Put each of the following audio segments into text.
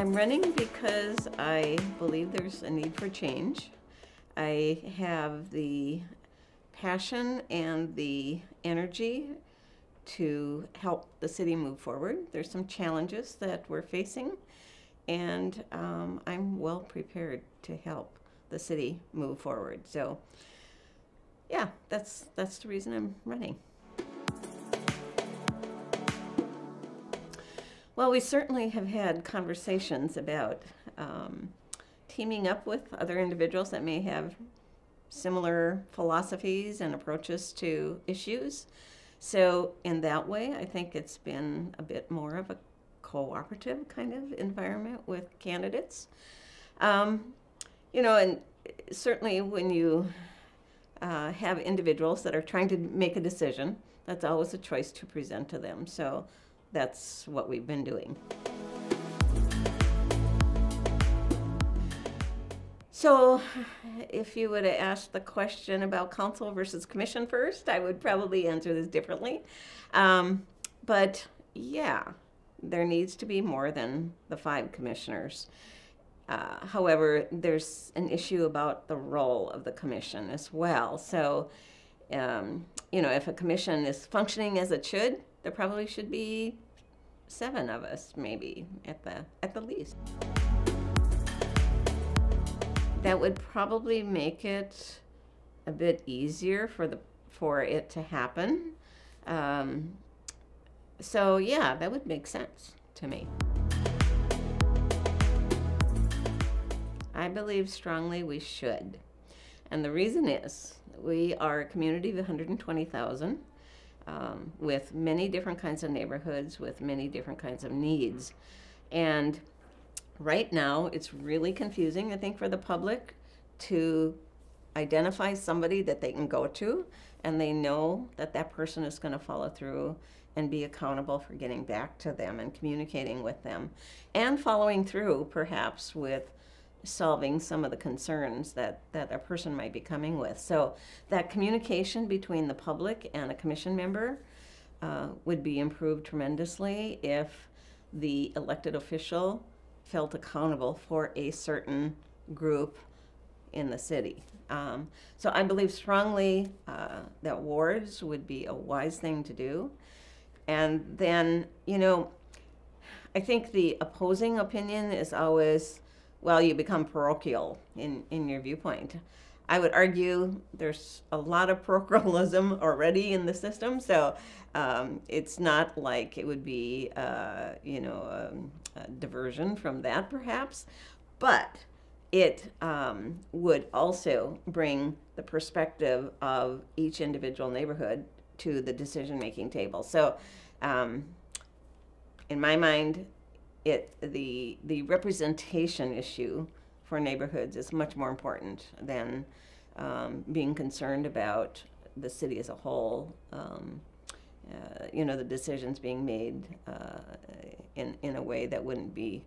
I'm running because I believe there's a need for change. I have the passion and the energy to help the city move forward. There's some challenges that we're facing, and I'm well prepared to help the city move forward. So yeah, that's the reason I'm running. Well, we certainly have had conversations about teaming up with other individuals that may have similar philosophies and approaches to issues. So in that way, I think it's been a bit more of a cooperative kind of environment with candidates. You know, and certainly when you have individuals that are trying to make a decision, that's always a choice to present to them. So that's what we've been doing. So if you would have asked the question about council versus commission first, I would probably answer this differently. But yeah, there needs to be more than the 5 commissioners. However, there's an issue about the role of the commission as well. So, you know, if a commission is functioning as it should, there probably should be 7 of us, maybe, at the least. That would probably make it a bit easier for it to happen. So yeah, that would make sense to me. I believe strongly we should. And the reason is, we are a community of 120,000 with many different kinds of neighborhoods, with many different kinds of needs. And right now, it's really confusing, I think, for the public to identify somebody that they can go to, and they know that that person is going to follow through and be accountable for getting back to them and communicating with them, and following through, perhaps, with solving some of the concerns that a person might be coming with. So that communication between the public and a commission member would be improved tremendously if the elected official felt accountable for a certain group in the city. So I believe strongly that wards would be a wise thing to do. And then, you know, I think the opposing opinion is always, well, you become parochial in your viewpoint. I would argue there's a lot of parochialism already in the system, so it's not like it would be, you know, a diversion from that perhaps, but it would also bring the perspective of each individual neighborhood to the decision-making table. So in my mind, the representation issue for neighborhoods is much more important than being concerned about the city as a whole. You know, the decisions being made in a way that wouldn't be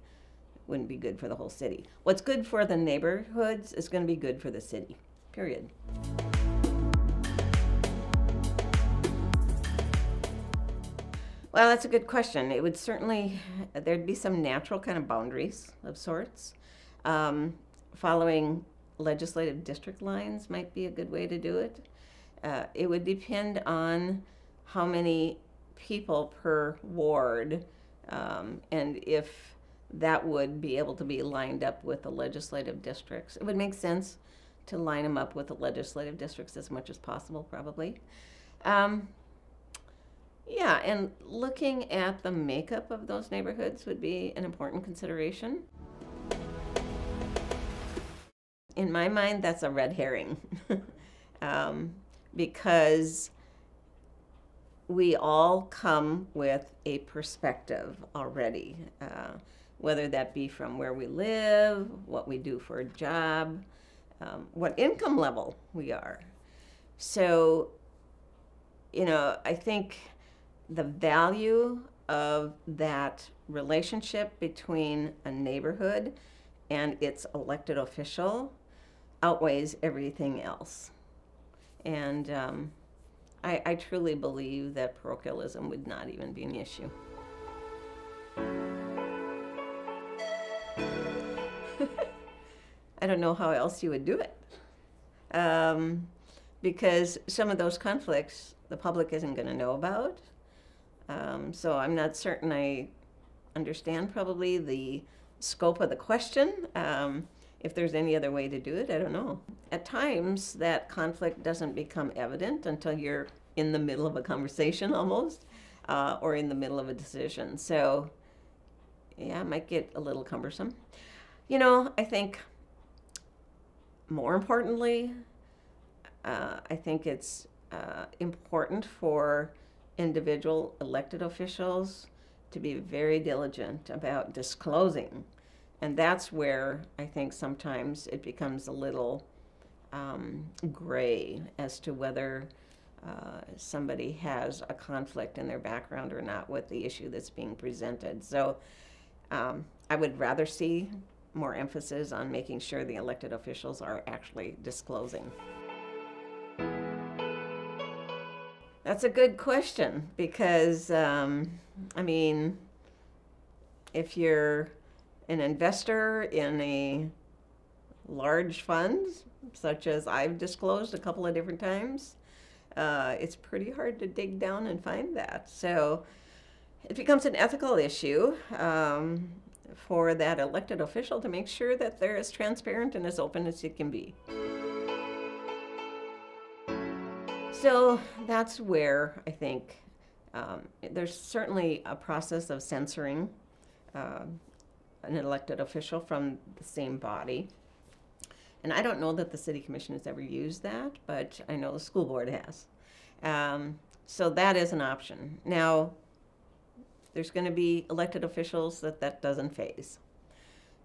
good for the whole city. What's good for the neighborhoods is going to be good for the city, period. Well, that's a good question. It would certainly, there'd be some natural kind of boundaries of sorts. Following legislative district lines might be a good way to do it. It would depend on how many people per ward, and if that would be able to be lined up with the legislative districts. It would make sense to line them up with the legislative districts as much as possible, probably. Yeah, and looking at the makeup of those neighborhoods would be an important consideration. In my mind, that's a red herring because we all come with a perspective already, whether that be from where we live, what we do for a job, what income level we are. So, you know, I think the value of that relationship between a neighborhood and its elected official outweighs everything else. And I truly believe that parochialism would not even be an issue. I don't know how else you would do it. Because some of those conflicts the public isn't going to know about. So I'm not certain I understand probably the scope of the question. If there's any other way to do it, I don't know. At times, that conflict doesn't become evident until you're in the middle of a conversation almost, or in the middle of a decision. So, yeah, it might get a little cumbersome. You know, I think more importantly, I think it's important for individual elected officials to be very diligent about disclosing. And that's where I think sometimes it becomes a little gray as to whether somebody has a conflict in their background or not with the issue that's being presented. So I would rather see more emphasis on making sure the elected officials are actually disclosing. That's a good question because, I mean, if you're an investor in a large fund, such as I've disclosed a couple of different times, it's pretty hard to dig down and find that. So it becomes an ethical issue for that elected official to make sure that they're as transparent and as open as it can be. So that's where I think there's certainly a process of censoring an elected official from the same body. And I don't know that the City Commission has ever used that, but I know the school board has. So that is an option. Now, there's going to be elected officials that doesn't faze.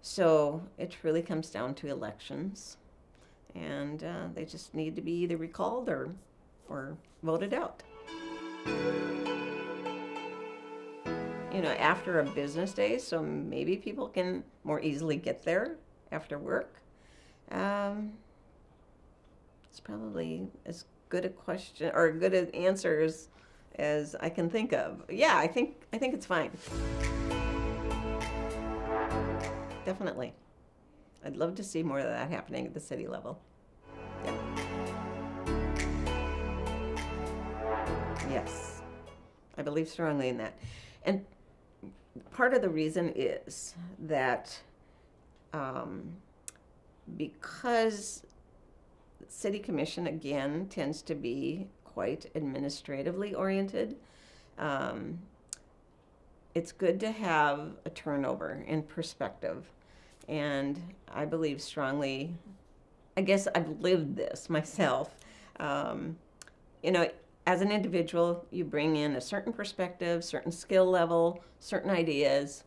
So it really comes down to elections. And they just need to be either recalled or voted out. You know, after a business day, so maybe people can more easily get there after work. It's probably as good a question or good an answer as I can think of. Yeah, I think it's fine. Definitely. I'd love to see more of that happening at the city level. Yeah. Yes, I believe strongly in that. And part of the reason is that because the City Commission, again, tends to be quite administratively oriented, it's good to have a turnover in perspective. And I believe strongly, I guess I've lived this myself. You know, as an individual, you bring in a certain perspective, certain skill level, certain ideas.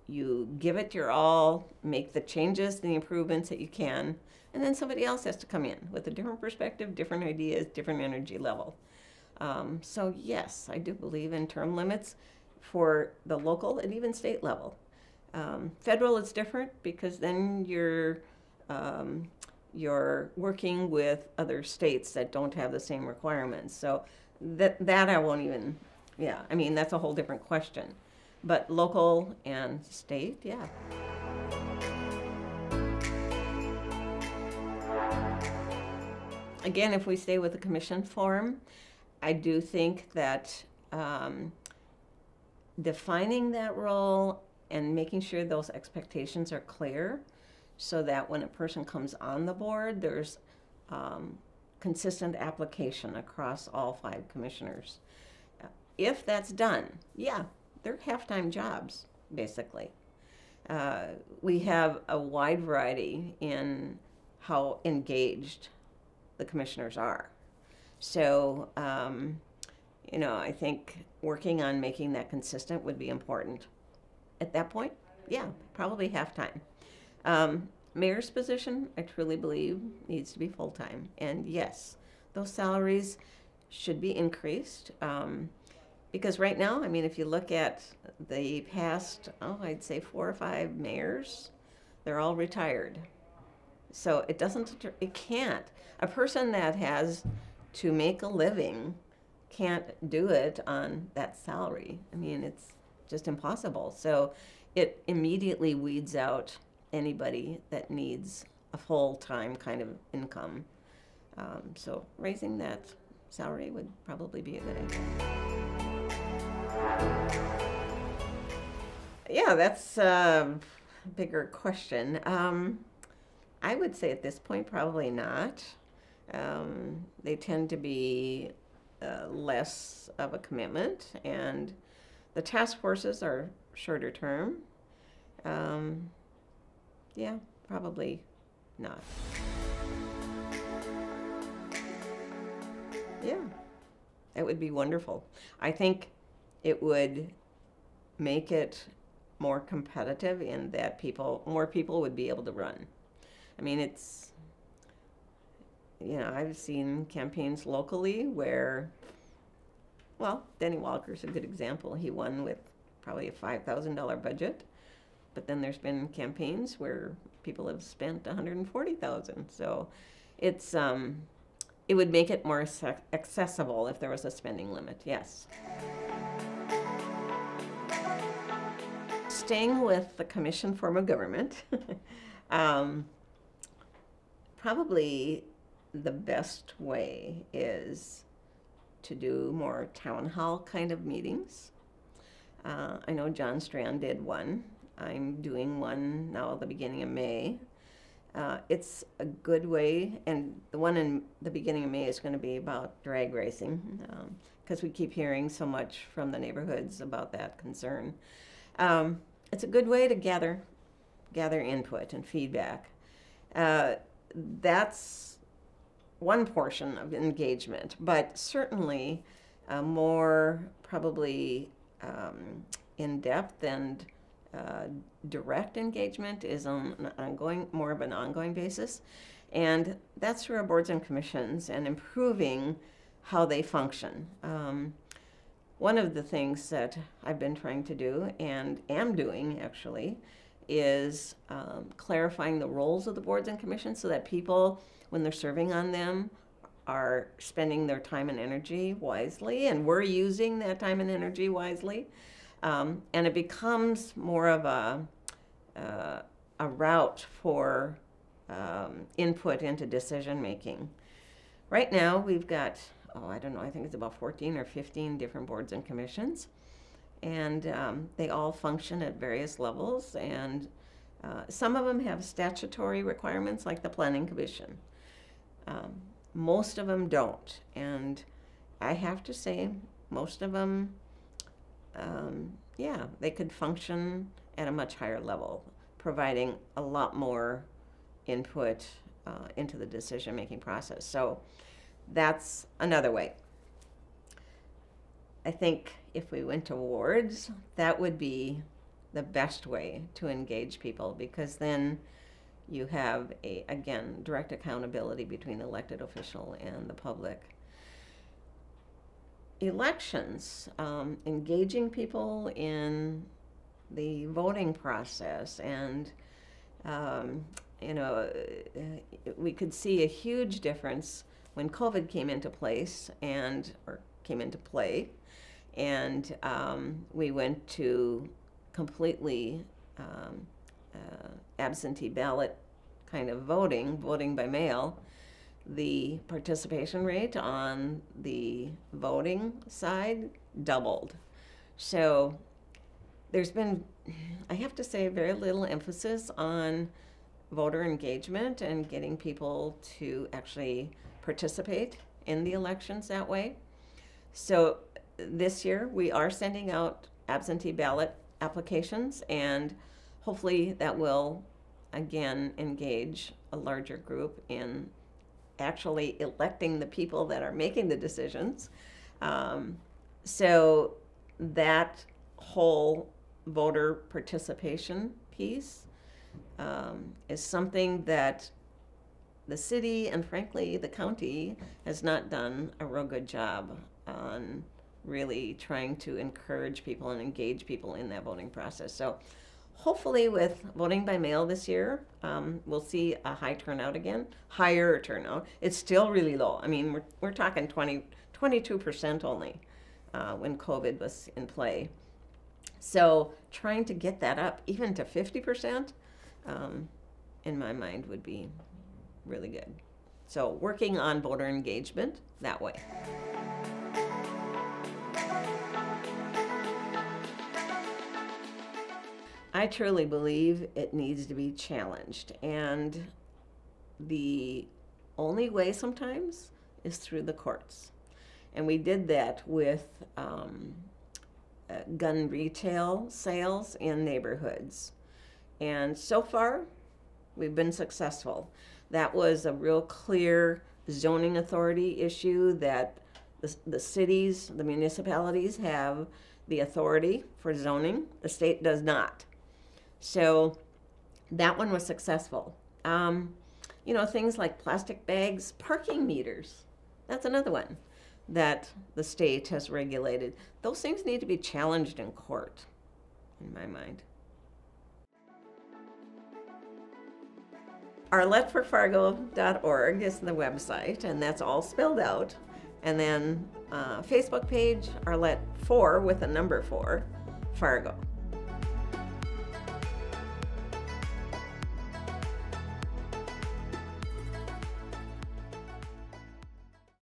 You give it your all, make the changes, the improvements that you can, and then somebody else has to come in with a different perspective, different ideas, different energy level. So yes, I do believe in term limits for the local and even state level. Federal is different because then you're working with other states that don't have the same requirements. So that I won't even, yeah, I mean, that's a whole different question. But local and state, yeah. Again, if we stay with the commission form, I do think that defining that role and making sure those expectations are clear so that when a person comes on the board, there's consistent application across all 5 commissioners. If that's done, yeah, they're half-time jobs, basically. We have a wide variety in how engaged the commissioners are. So, you know, I think working on making that consistent would be important. At that point, yeah, probably half-time. Mayor's position, I truly believe, needs to be full-time. And yes, those salaries should be increased. Because right now, I mean, if you look at the past, I'd say 4 or 5 mayors, they're all retired. So it can't. A person that has to make a living can't do it on that salary. I mean, it's just impossible. So it immediately weeds out anybody that needs a full-time kind of income. So raising that salary would probably be a good idea. Yeah, that's a bigger question. I would say at this point, probably not. They tend to be less of a commitment, and the task forces are shorter term. Yeah, probably not. Yeah, it would be wonderful. I think it would make it more competitive in that more people would be able to run. I mean, it's, I've seen campaigns locally where, well, Denny Walker's a good example. He won with probably a $5,000 budget, but then there's been campaigns where people have spent $140,000. So it's, it would make it more accessible if there was a spending limit, yes. Staying with the commission form of government, probably the best way is to do more town hall kind of meetings. I know John Strand did one. I'm doing one now at the beginning of May. It's a good way, and the one in the beginning of May is going to be about drag racing, because we keep hearing so much from the neighborhoods about that concern. It's a good way to gather input and feedback. That's one portion of engagement, but certainly more probably in-depth and direct engagement is on an more of an ongoing basis, and that's through our boards and commissions and improving how they function. One of the things that I've been trying to do, and am doing actually, is clarifying the roles of the boards and commissions so that people, when they're serving on them, are spending their time and energy wisely, and we're using that time and energy wisely. And it becomes more of a route for input into decision making. Right now we've got, I don't know, I think it's about 14 or 15 different boards and commissions, and they all function at various levels, and some of them have statutory requirements like the Planning Commission. Most of them don't, and I have to say most of them, yeah, they could function at a much higher level, providing a lot more input into the decision-making process. So that's another way. I think if we went to wards, that would be the best way to engage people, because then you have again, direct accountability between the elected official and the public. Elections, engaging people in the voting process, and we could see a huge difference when COVID came into place or came into play, and we went to completely absentee ballot kind of voting by mail. The participation rate on the voting side doubled. So there's been, I have to say, very little emphasis on voter engagement and getting people to actually participate in the elections that way. So this year we are sending out absentee ballot applications, and hopefully that will again engage a larger group in actually electing the people that are making the decisions. So that whole voter participation piece is something that the city and frankly the county has not done a real good job on really trying to encourage people and engage people in that voting process. So hopefully with voting by mail this year, we'll see a high turnout again, higher turnout. It's still really low. I mean, we're talking 22% only when COVID was in play. So trying to get that up even to 50%, in my mind, would be really good. So working on voter engagement that way. I truly believe it needs to be challenged, and the only way sometimes is through the courts. And we did that with gun retail sales in neighborhoods. And so far, we've been successful. That was a real clear zoning authority issue that the cities, the municipalities have the authority for zoning. The state does not. So that one was successful. You know, things like plastic bags, parking meters, that's another one that the state has regulated. Those things need to be challenged in court, in my mind. ArletteForFargo.org is the website, and that's all spelled out. And then Facebook page, Arlette 4 with a number 4, Fargo.